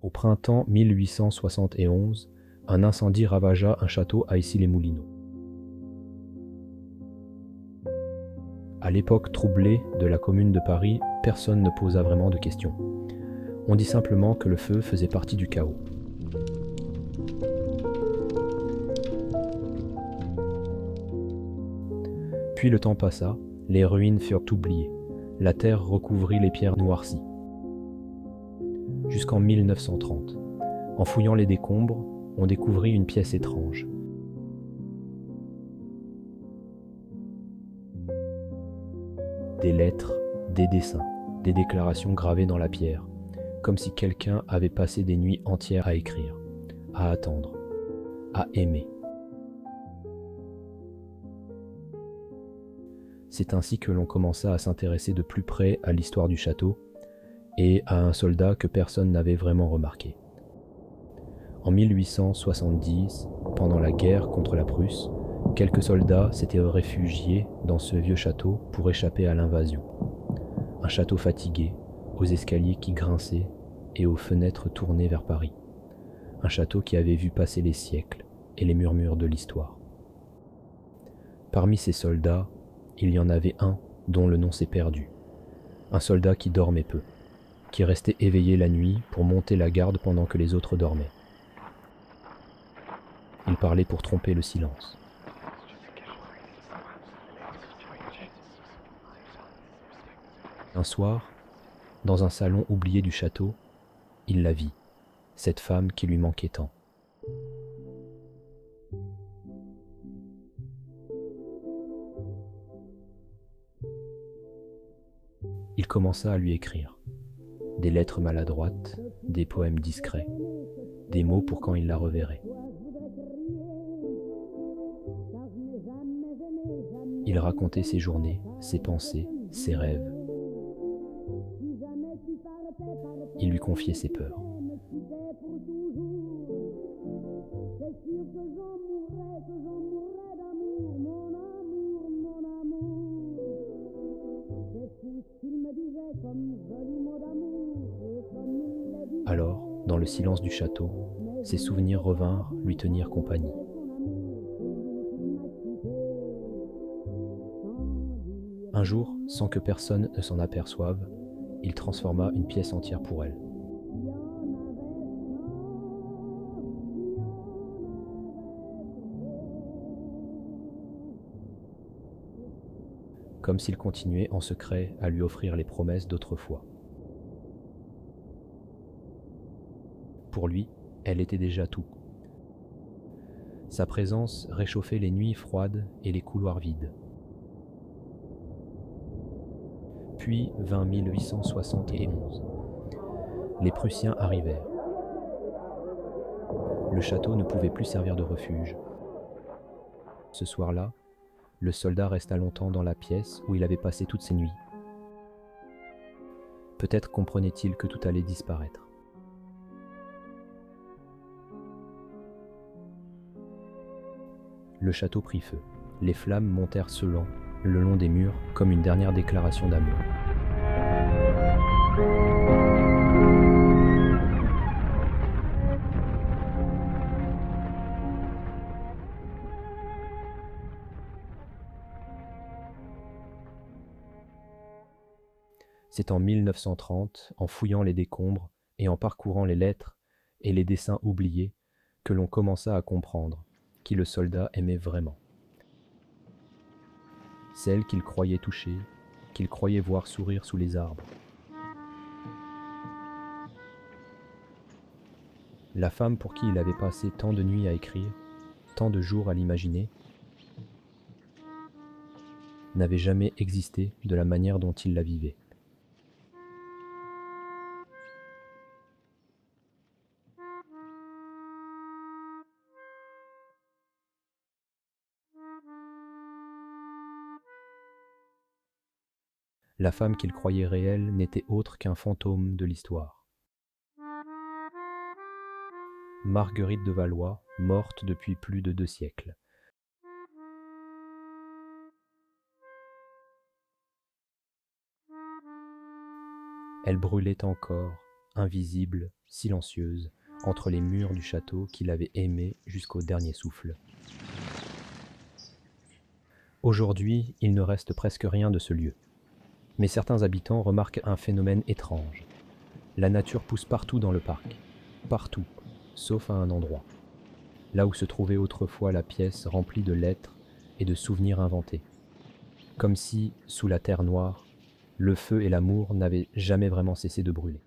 Au printemps 1871, un incendie ravagea un château à Issy-les-Moulineaux. À l'époque troublée de la Commune de Paris, personne ne posa vraiment de questions. On dit simplement que le feu faisait partie du chaos. Puis le temps passa, les ruines furent oubliées, la terre recouvrit les pierres noircies. Jusqu'en 1930, en fouillant les décombres, on découvrit une pièce étrange. Des lettres, des dessins, des déclarations gravées dans la pierre, comme si quelqu'un avait passé des nuits entières à écrire, à attendre, à aimer. C'est ainsi que l'on commença à s'intéresser de plus près à l'histoire du château et à un soldat que personne n'avait vraiment remarqué. En 1870, pendant la guerre contre la Prusse, quelques soldats s'étaient réfugiés dans ce vieux château pour échapper à l'invasion. Un château fatigué, aux escaliers qui grinçaient et aux fenêtres tournées vers Paris. Un château qui avait vu passer les siècles et les murmures de l'histoire. Parmi ces soldats, il y en avait un dont le nom s'est perdu. Un soldat qui dormait peu, qui restait éveillé la nuit pour monter la garde pendant que les autres dormaient. Il parlait pour tromper le silence. Un soir, dans un salon oublié du château, il la vit, cette femme qui lui manquait tant. Il commença à lui écrire. Des lettres maladroites, des poèmes discrets, des mots pour quand il la reverrait. Il racontait ses journées, ses pensées, ses rêves. Il lui confiait ses peurs. Alors, dans le silence du château, ses souvenirs revinrent lui tenir compagnie. Un jour, sans que personne ne s'en aperçoive, il transforma une pièce entière pour elle. Comme s'il continuait en secret à lui offrir les promesses d'autrefois. Pour lui, elle était déjà tout. Sa présence réchauffait les nuits froides et les couloirs vides. Puis vint 1871. Les Prussiens arrivèrent. Le château ne pouvait plus servir de refuge. Ce soir-là, le soldat resta longtemps dans la pièce où il avait passé toutes ses nuits. Peut-être comprenait-il que tout allait disparaître. Le château prit feu. Les flammes montèrent selon, le long des murs, comme une dernière déclaration d'amour. C'est en 1930, en fouillant les décombres et en parcourant les lettres et les dessins oubliés, que l'on commença à comprendre qui le soldat aimait vraiment. Celle qu'il croyait toucher, qu'il croyait voir sourire sous les arbres. La femme pour qui il avait passé tant de nuits à écrire, tant de jours à l'imaginer, n'avait jamais existé de la manière dont il la vivait. La femme qu'il croyait réelle n'était autre qu'un fantôme de l'histoire. Marguerite de Valois, morte depuis plus de 2 siècles. Elle brûlait encore, invisible, silencieuse, entre les murs du château qu'il avait aimé jusqu'au dernier souffle. Aujourd'hui, il ne reste presque rien de ce lieu. Mais certains habitants remarquent un phénomène étrange. La nature pousse partout dans le parc, partout, sauf à un endroit, là où se trouvait autrefois la pièce remplie de lettres et de souvenirs inventés. Comme si, sous la terre noire, le feu et l'amour n'avaient jamais vraiment cessé de brûler.